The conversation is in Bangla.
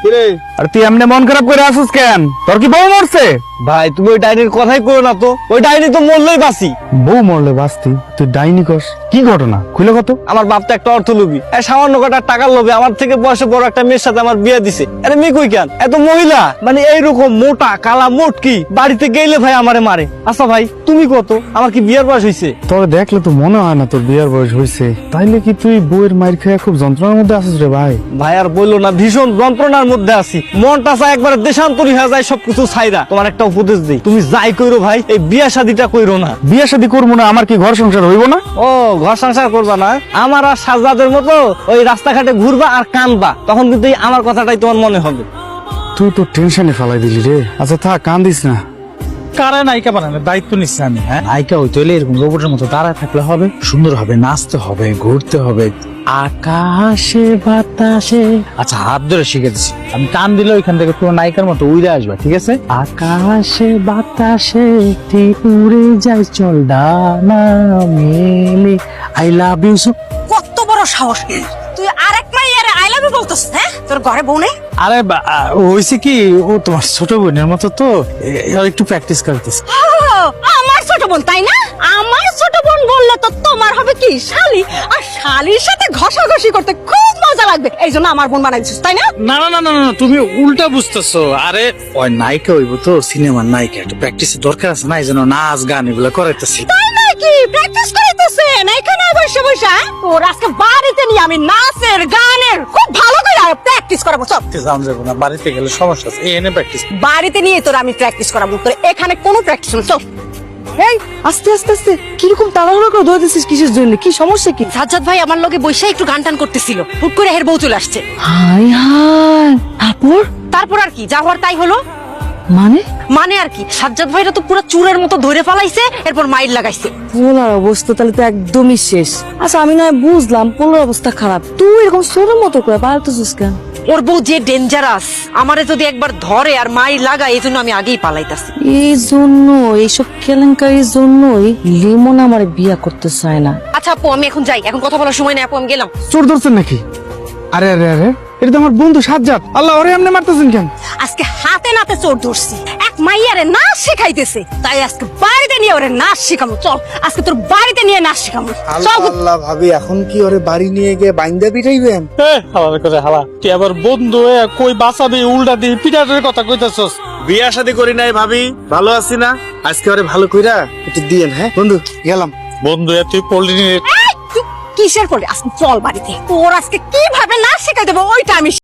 কিরে আর তুই এমনি মন খারাপ করে আসিস কেন? তোর কি বউ মরছে? ভাই তুমি ওই ডাইনির কথাই করো না তো, ওই ডাইনি তো মরলেই বাঁচি। বউ মরলে বাঁচতি, তুই ডাইনি কস? কি ঘটনা খুলে কত? আমার বাপ তো একটা অর্থলোভী, সামান্য কটা টাকার লোভে আমার থেকে বয়সে বড় একটা মেয়ের সাথে আমার বিয়ে দিছে। আরে মেয়ে কই কেন? এত মহিলা মানে এইরকম মোটা কালা মোটকি বাড়িতে গেলে ভাই আমারে মারে। আচ্ছা ভাই তুমি কত, আমার কি বিয়ের বয়স হয়েছে? তোর দেখলে তো মনে হয় না তোর বিয়ের বয়স হয়েছে। তাইলে কি তুই বউয়ের মাইর খেয়ে খুব যন্ত্রণার মধ্যে আসিস রে ভাই? ভাই আর বললো না, ভীষণ যন্ত্রণার মধ্যে আছি। মনটা চায় একবারে দেশান্তরী হয়ে যায় সবকিছু ছাইরা। তোমার একটা উপদেশ দিই, তুমি যাই কইরো ভাই এই বিয়া শাদিটা কইরো না। বিয়ে শাদী করবো না, আমার কি ঘর সংসার হইব না? ও ঘর সংসার করবা না? আমার আর সাজ্জাদের মতো ওই রাস্তাঘাটে ঘুরবা আর কানবা, তখন কিন্তু এই আমার কথাটাই তোমার মনে হবে। তুই তো টেনশনে ফেলাই দিলি রে। আচ্ছা থাক, কান্দিস না। কারা নায়িকা বানানোর দায়িত্ব নিচ্ছি আমি। হ্যাঁ, নায়িকা হইতে হলে এরকম রোবটের মতো দাঁড়ায় থাকলে হবে, সুন্দর হবে, নাচতে হবে, ঘুরতে হবে, আকাশে বাতাসে। আচ্ছা হাত ধরে শিখে দিচ্ছি, আমি টান দিলে ওইখান থেকে পুরো নায়িকার মতো উড়ে আসবে, ঠিক আছে? আকাশে বাতাসে উড়ে যাই চল ডানা মেলে, আই লাভ ইউ সো। কত বড় সাহস তুই আরেক মাইয়ারে আই লাভ ইউ বলতস? হ্যাঁ, তোর ঘরে বউ নেই? আরে হয়েছে কি, ও তোমার ছোট বোনের মতো তো, একটু প্র্যাকটিস করতেছে। আমার ছোট বোন তাই না? আমার ছোট বোন বললে তো তোমার হবে কি শালি, আর শালির সাথে ঘষাঘষি করতে খুব মজা লাগবে, এই জন্য আমার বোন বানাই দিছিস তাই না? না না না না না, তুমি উল্টা বুঝতেছো। আরে ওই নায়িকা হইব তো, সিনেমার নায়িকা, একটু প্র্যাকটিসের দরকার আছে না, এই জন্য নাচ গান এগুলো করাইতেছি। তাই নাকি? প্র্যাকটিস করাইতেছে না এখানে বসে বসে? তোর আজকে বাড়িতে নিয়ে আমি নাচের গানের খুব ভালো করে প্র্যাকটিস করাবো। চল জান যাবো না, বাড়িতে গেলে সমস্যা আছে, এনে প্র্যাকটিস। বাড়িতে নিয়ে তোর আমি প্র্যাকটিস করাবো, তোর এখানে কোনো প্র্যাকটিস না। চল। এই আস্তে আস্তে আস্তে কিরকম তাড়াহুড়ো করে দৌড়াতেছিস কিসের জন্য? কি সমস্যা কি? সাজ্জাদ ভাই আমার লগে বৈশা একটু গান টান করতেছিল, হুট করে হের বউ চলে আসছে। হাই হাই, তারপর আর কি, যা হওয়ার তাই হলো। মানে মানে আর কি, সাজ্জাদ ভাইরা তো পুরো চুরের মতো ধরে ফেলাইছে, এরপর মাইর লাগাইছে। পোলার অবস্থা তাহলে তো একদমই শেষ। আচ্ছা আমি না বুঝলাম পোলার অবস্থা খারাপ, তুই এরকম সোরের মতো করে পালাতেছিস কেন? ওর বউ যে ডেঞ্জারাস, আমারে যদি একবার ধরে আর মাইর লাগায়, এই জন্য আমি আগেই পালাইতাছি। এই জন্য এইসব কেলেঙ্কারির জন্যই লিমন আমার বিয়া করতে চায় না। আচ্ছা আপু আমি এখন যাই, এখন কথা বলার সময় নেই আপু, আমি গেলাম। চোর ধরছেন নাকি? আরে আরে আরে, এটা তো আমার বন্ধু সাজ্জাদ। আল্লাহ, ওরে এমনি মারতেছেন কেন? আজকে হাতে নাতে চোর ধরছি, এক মাইয়ারে নাচ শিখাইতেছে, তাই আজকে বাড়িতে নিয়ে ওরে নাচ শিখামু। চল আজকে তোর বাড়িতে নিয়ে নাচ শিখামু। চল। আল্লাহ ভাবি, এখন কি ওরে বাড়ি নিয়ে গিয়ে বাইন্দা পিটাইবেন? হালা করে হালা, তুই আবার বন্ধু হয়ে কই বাঁচাবি, উল্টা দিয়ে পিটাটের কথা কইতাছস। বিয়া শাদী করি নাই ভাবি, ভালো আছি না? আজকে ওরে ভালো কইরা একটু দিয়েন। হ্যাঁ বন্ধু, গেলাম। বন্ধু তুই পল্লী এই, তুই কিসের পরে? আজকে চল বাড়িতে, তোর আজকে কিভাবে নাচ শিখাই দেবো ওইটা আমি